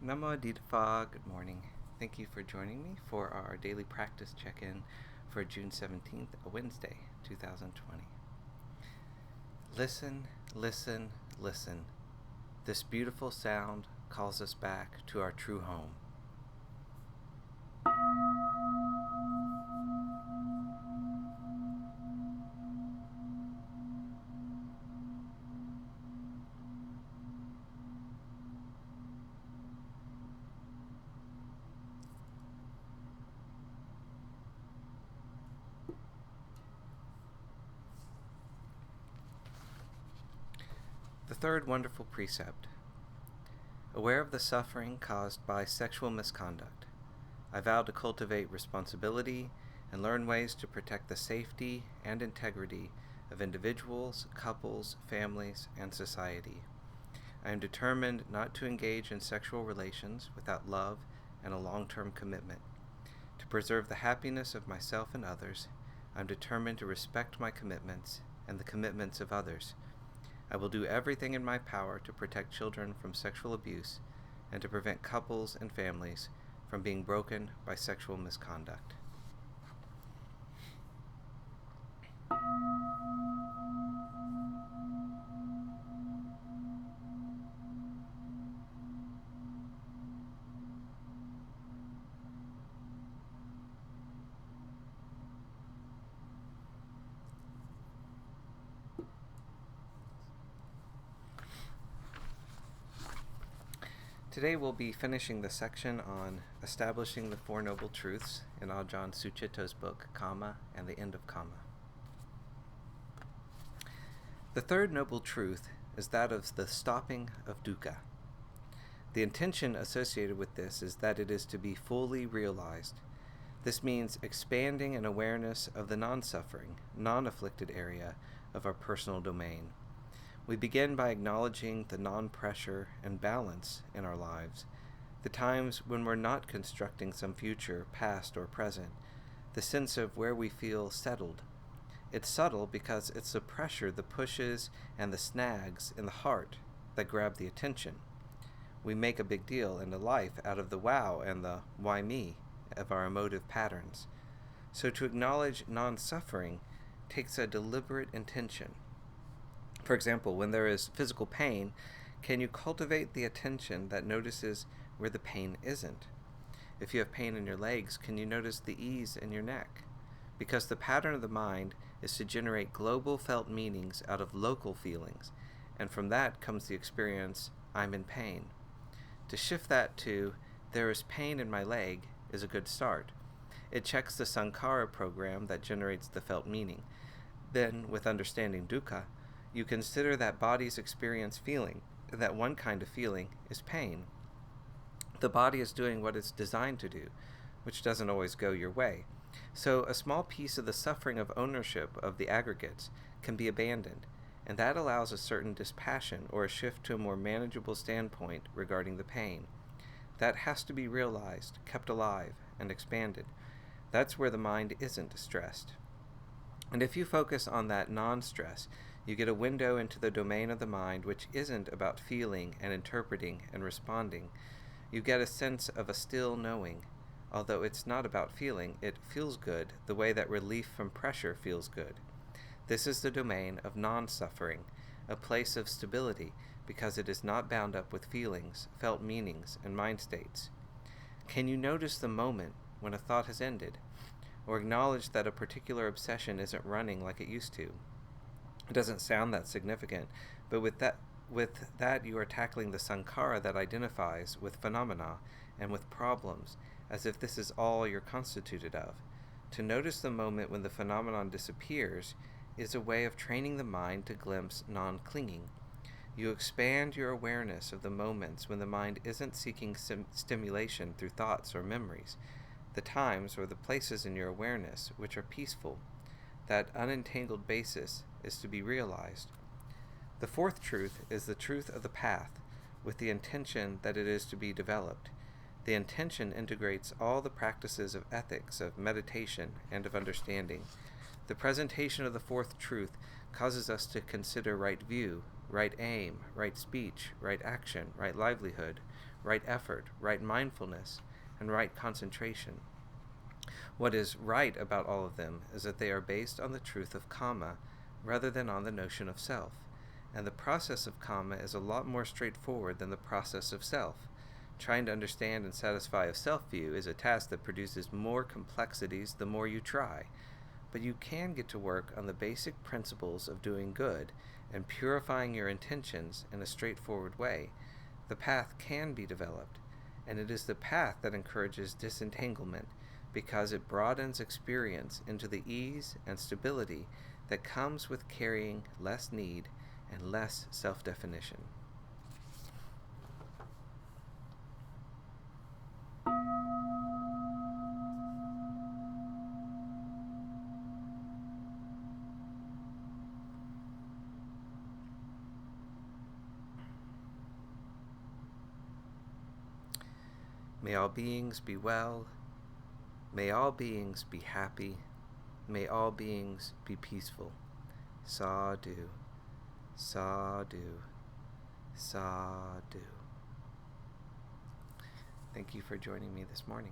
Nammo, good morning. Thank you for joining me for our daily practice check-in for June 17th, a Wednesday, 2020. Listen, listen, listen. This beautiful sound calls us back to our true home. The third wonderful precept. Aware of the suffering caused by sexual misconduct, I vow to cultivate responsibility and learn ways to protect the safety and integrity of individuals, couples, families, and society. I am determined not to engage in sexual relations without love and a long-term commitment. To preserve the happiness of myself and others, I am determined to respect my commitments and the commitments of others. I will do everything in my power to protect children from sexual abuse and to prevent couples and families from being broken by sexual misconduct. Today we'll be finishing the section on establishing the Four Noble Truths in Ajahn Sucitto's book, Kamma and the End of Kamma. The third noble truth is that of the stopping of dukkha. The intention associated with this is that it is to be fully realized. This means expanding an awareness of the non-suffering, non-afflicted area of our personal domain. We begin by acknowledging the non-pressure and balance in our lives, the times when we're not constructing some future, past or present, the sense of where we feel settled. It's subtle because it's the pressure, the pushes, and the snags in the heart that grab the attention. We make a big deal in the life out of the wow and the why me of our emotive patterns. So to acknowledge non-suffering takes a deliberate intention. For example, when there is physical pain, can you cultivate the attention that notices where the pain isn't? If you have pain in your legs, can you notice the ease in your neck? Because the pattern of the mind is to generate global felt meanings out of local feelings, and from that comes the experience, I'm in pain. To shift that to, there is pain in my leg, is a good start. It checks the sankhara program that generates the felt meaning. Then, with understanding dukkha, you consider that bodies experience feeling, that one kind of feeling is pain. The body is doing what it's designed to do, which doesn't always go your way. So a small piece of the suffering of ownership of the aggregates can be abandoned, and that allows a certain dispassion or a shift to a more manageable standpoint regarding the pain. That has to be realized, kept alive, and expanded. That's where the mind isn't stressed. And if you focus on that non-stress, you get a window into the domain of the mind which isn't about feeling and interpreting and responding. You get a sense of a still knowing. Although it's not about feeling, it feels good the way that relief from pressure feels good. This is the domain of non-suffering, a place of stability because it is not bound up with feelings, felt meanings, and mind states. Can you notice the moment when a thought has ended? Or acknowledge that a particular obsession isn't running like it used to? It doesn't sound that significant, but with that you are tackling the sankhara that identifies with phenomena and with problems, as if this is all you're constituted of. To notice the moment when the phenomenon disappears is a way of training the mind to glimpse non-clinging. You expand your awareness of the moments when the mind isn't seeking stimulation through thoughts or memories, the times or the places in your awareness which are peaceful. That unentangled basis is to be realized. The fourth truth is the truth of the path, with the intention that it is to be developed. The intention integrates all the practices of ethics, of meditation, and of understanding. The presentation of the fourth truth causes us to consider right view, right aim, right speech, right action, right livelihood, right effort, right mindfulness, and right concentration. What is right about all of them is that they are based on the truth of Kamma rather than on the notion of self, and the process of Kamma is a lot more straightforward than the process of self. Trying to understand and satisfy a self-view is a task that produces more complexities the more you try, but you can get to work on the basic principles of doing good and purifying your intentions in a straightforward way. The path can be developed, and it is the path that encourages disentanglement because it broadens experience into the ease and stability that comes with carrying less need and less self-definition. May all beings be well. May all beings be happy. May all beings be peaceful. Sadhu, sadhu, sadhu. Thank you for joining me this morning.